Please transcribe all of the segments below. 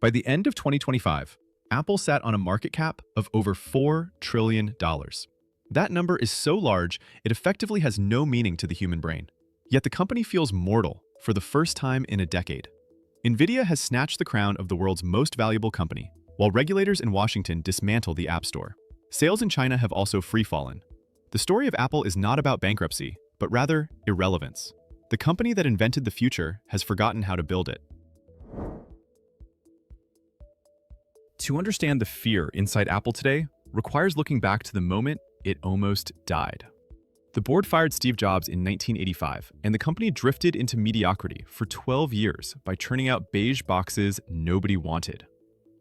By the end of 2025, Apple sat on a market cap of over $4 trillion. That number is so large, it effectively has no meaning to the human brain. Yet the company feels mortal for the first time in a decade. Nvidia has snatched the crown of the world's most valuable company, while regulators in Washington dismantle the App Store. Sales in China have also free-fallen. The story of Apple is not about bankruptcy, but rather irrelevance. The company that invented the future has forgotten how to build it. To understand the fear inside Apple today requires looking back to the moment it almost died. The board fired Steve Jobs in 1985, and the company drifted into mediocrity for 12 years by churning out beige boxes nobody wanted.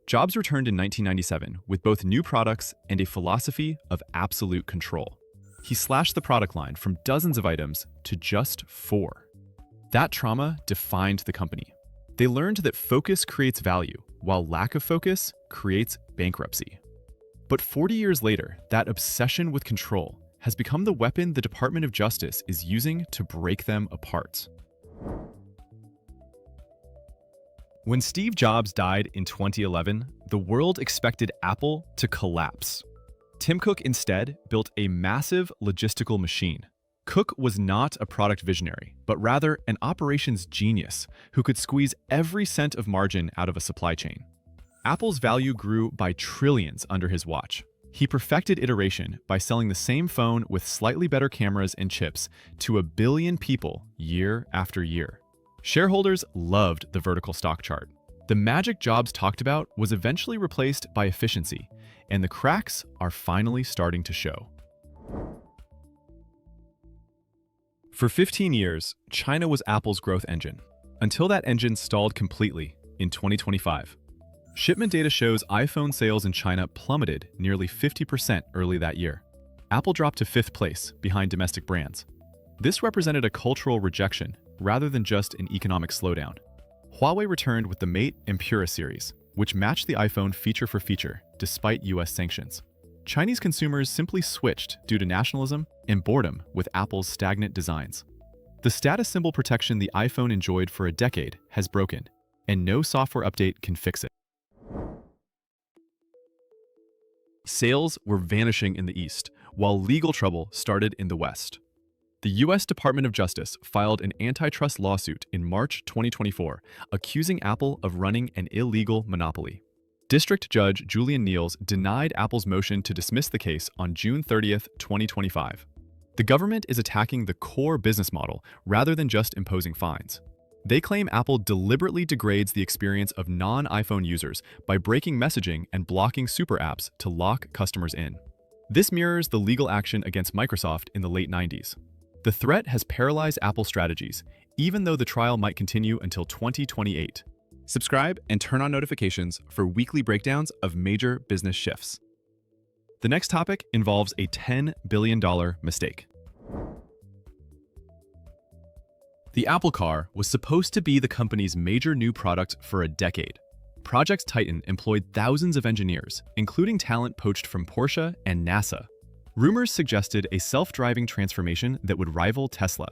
Jobs returned in 1997 with both new products and a philosophy of absolute control. He slashed the product line from dozens of items to just 4. That trauma defined the company. They learned that focus creates value, while lack of focus creates bankruptcy. But 40 years later, that obsession with control has become the weapon the Department of Justice is using to break them apart. When Steve Jobs died in 2011, the world expected Apple to collapse. Tim Cook instead built a massive logistical machine. Cook was not a product visionary, but rather an operations genius who could squeeze every cent of margin out of a supply chain. Apple's value grew by trillions under his watch. He perfected iteration by selling the same phone with slightly better cameras and chips to 1 billion people year after year. Shareholders loved the vertical stock chart. The magic Jobs talked about was eventually replaced by efficiency, and the cracks are finally starting to show. For 15 years, China was Apple's growth engine, until that engine stalled completely in 2025. Shipment data shows iPhone sales in China plummeted nearly 50% early that year. Apple dropped to 5th place behind domestic brands. This represented a cultural rejection rather than just an economic slowdown. Huawei returned with the Mate and Pura series, which matched the iPhone feature for feature despite US sanctions. Chinese consumers simply switched due to nationalism and boredom with Apple's stagnant designs. The status symbol protection the iPhone enjoyed for a decade has broken, and no software update can fix it. Sales were vanishing in the East, while legal trouble started in the West. The US Department of Justice filed an antitrust lawsuit in March 2024, accusing Apple of running an illegal monopoly. District Judge Julian Niels denied Apple's motion to dismiss the case on June 30, 2025. The government is attacking the core business model rather than just imposing fines. They claim Apple deliberately degrades the experience of non-iPhone users by breaking messaging and blocking super apps to lock customers in. This mirrors the legal action against Microsoft in the late 90s. The threat has paralyzed Apple's strategies, even though the trial might continue until 2028. Subscribe and turn on notifications for weekly breakdowns of major business shifts. The next topic involves a $10 billion mistake. The Apple Car was supposed to be the company's major new product for a decade. Project Titan employed thousands of engineers, including talent poached from Porsche and NASA. Rumors suggested a self-driving transformation that would rival Tesla.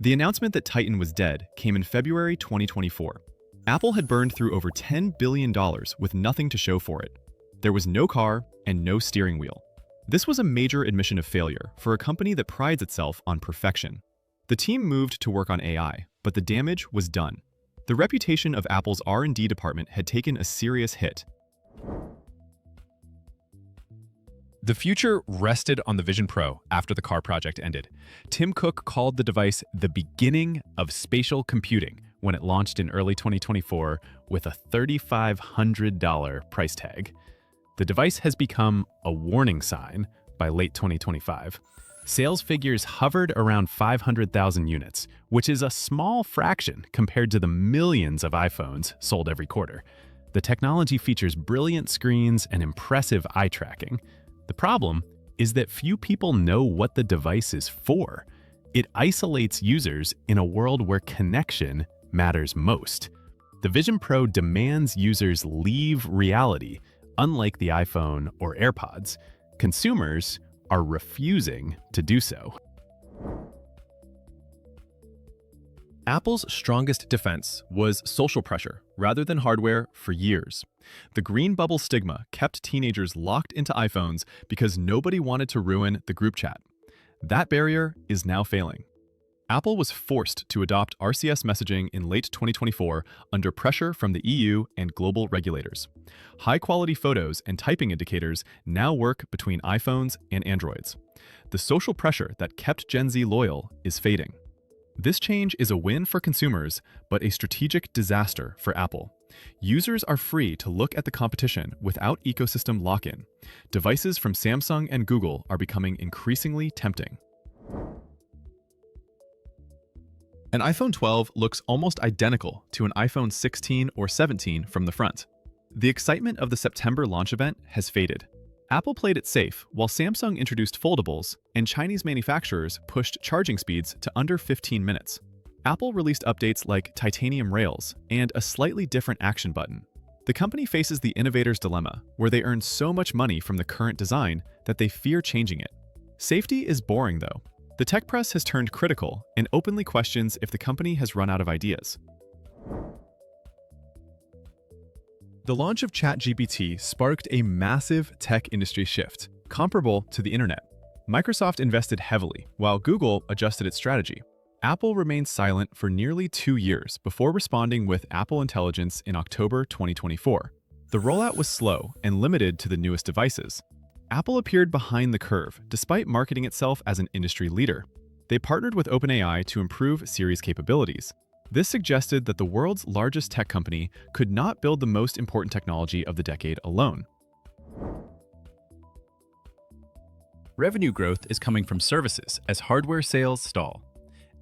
The announcement that Titan was dead came in February 2024. Apple had burned through over $10 billion with nothing to show for it. There was no car and no steering wheel. This was a major admission of failure for a company that prides itself on perfection. The team moved to work on AI, but the damage was done. The reputation of Apple's R&D department had taken a serious hit. The future rested on the Vision Pro after the car project ended. Tim Cook called the device the beginning of spatial computing when it launched in early 2024 with a $3,500 price tag. The device has become a warning sign by late 2025. Sales figures hovered around 500,000 units, which is a small fraction compared to the millions of iPhones sold every quarter. The technology features brilliant screens and impressive eye tracking. The problem is that few people know what the device is for. It isolates users in a world where connection matters most. The Vision Pro demands users leave reality, unlike the iPhone or AirPods. Consumers are refusing to do so. Apple's strongest defense was social pressure rather than hardware for years. The green bubble stigma kept teenagers locked into iPhones because nobody wanted to ruin the group chat. That barrier is now failing. Apple was forced to adopt RCS messaging in late 2024 under pressure from the EU and global regulators. High-quality photos and typing indicators now work between iPhones and Androids. The social pressure that kept Gen Z loyal is fading. This change is a win for consumers, but a strategic disaster for Apple. Users are free to look at the competition without ecosystem lock-in. Devices from Samsung and Google are becoming increasingly tempting. An iPhone 12 looks almost identical to an iPhone 16 or 17 from the front. The excitement of the September launch event has faded. Apple played it safe while Samsung introduced foldables and Chinese manufacturers pushed charging speeds to under 15 minutes. Apple released updates like titanium rails and a slightly different action button. The company faces the innovator's dilemma, where they earn so much money from the current design that they fear changing it. Safety is boring, though. The tech press has turned critical and openly questions if the company has run out of ideas. The launch of ChatGPT sparked a massive tech industry shift, comparable to the internet. Microsoft invested heavily, while Google adjusted its strategy. Apple remained silent for nearly 2 years before responding with Apple Intelligence in October 2024. The rollout was slow and limited to the newest devices. Apple appeared behind the curve, despite marketing itself as an industry leader. They partnered with OpenAI to improve Siri's capabilities. This suggested that the world's largest tech company could not build the most important technology of the decade alone. Revenue growth is coming from services as hardware sales stall.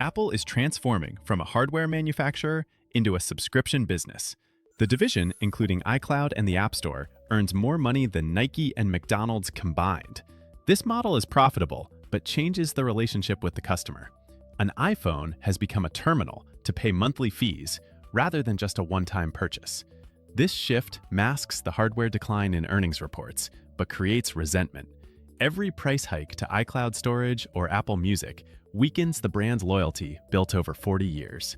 Apple is transforming from a hardware manufacturer into a subscription business. The division, including iCloud and the App Store, earns more money than Nike and McDonald's combined. This model is profitable, but changes the relationship with the customer. An iPhone has become a terminal to pay monthly fees rather than just a one-time purchase. This shift masks the hardware decline in earnings reports, but creates resentment. Every price hike to iCloud storage or Apple Music weakens the brand's loyalty built over 40 years.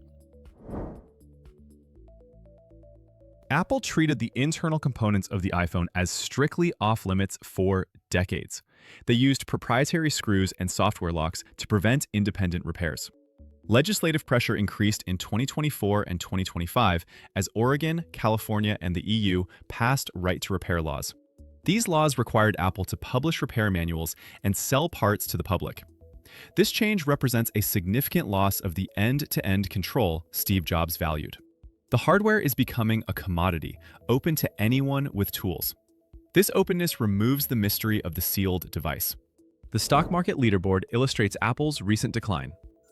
Apple treated the internal components of the iPhone as strictly off-limits for decades. They used proprietary screws and software locks to prevent independent repairs. Legislative pressure increased in 2024 and 2025 as Oregon, California, and the EU passed right-to-repair laws. These laws required Apple to publish repair manuals and sell parts to the public. This change represents a significant loss of the end-to-end control Steve Jobs valued. The hardware is becoming a commodity, open to anyone with tools. This openness removes the mystery of the sealed device. The stock market leaderboard illustrates Apple's recent decline.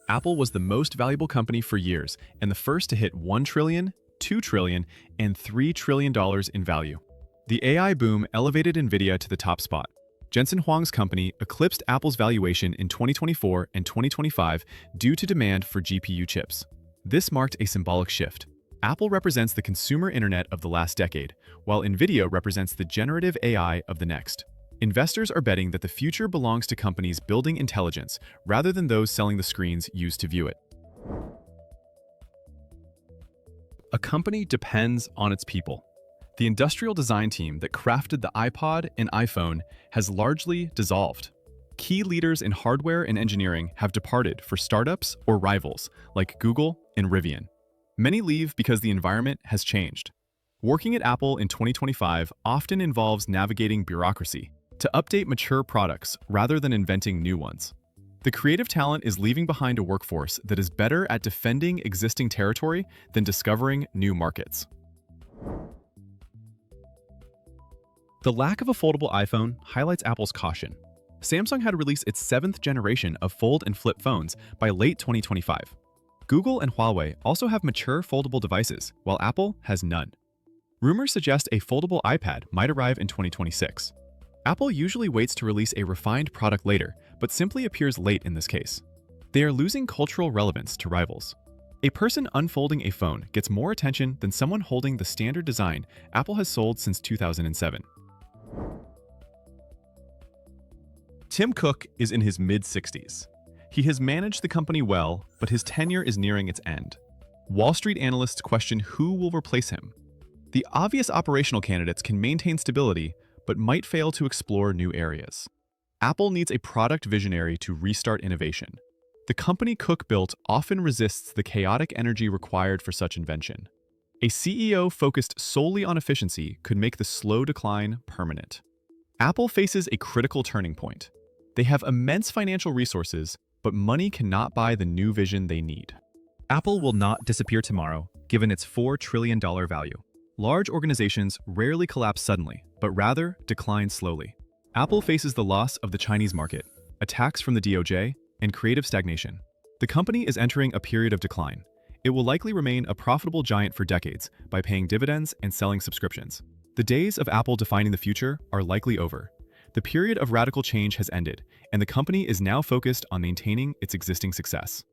Apple was the most valuable company for years and the first to hit $1 trillion, $2 trillion, and $3 trillion in value. The AI boom elevated Nvidia to the top spot. Jensen Huang's company eclipsed Apple's valuation in 2024 and 2025 due to demand for GPU chips. This marked a symbolic shift. Apple represents the consumer internet of the last decade, while Nvidia represents the generative AI of the next. Investors are betting that the future belongs to companies building intelligence rather than those selling the screens used to view it. A company depends on its people. The industrial design team that crafted the iPod and iPhone has largely dissolved. Key leaders in hardware and engineering have departed for startups or rivals like Google and Rivian. Many leave because the environment has changed. Working at Apple in 2025 often involves navigating bureaucracy to update mature products rather than inventing new ones. The creative talent is leaving behind a workforce that is better at defending existing territory than discovering new markets. The lack of a foldable iPhone highlights Apple's caution. Samsung had released its 7th generation of fold and flip phones by late 2025. Google and Huawei also have mature foldable devices, while Apple has none. Rumors suggest a foldable iPad might arrive in 2026. Apple usually waits to release a refined product later, but simply appears late in this case. They are losing cultural relevance to rivals. A person unfolding a phone gets more attention than someone holding the standard design Apple has sold since 2007. Tim Cook is in his mid-60s. He has managed the company well, but his tenure is nearing its end. Wall Street analysts question who will replace him. The obvious operational candidates can maintain stability, but might fail to explore new areas. Apple needs a product visionary to restart innovation. The company Cook built often resists the chaotic energy required for such invention. A CEO focused solely on efficiency could make the slow decline permanent. Apple faces a critical turning point. They have immense financial resources, but money cannot buy the new vision they need. Apple will not disappear tomorrow, given its $4 trillion value. Large organizations rarely collapse suddenly, but rather decline slowly. Apple faces the loss of the Chinese market, attacks from the DOJ, and creative stagnation. The company is entering a period of decline. It will likely remain a profitable giant for decades by paying dividends and selling subscriptions. The days of Apple defining the future are likely over. The period of radical change has ended, and the company is now focused on maintaining its existing success.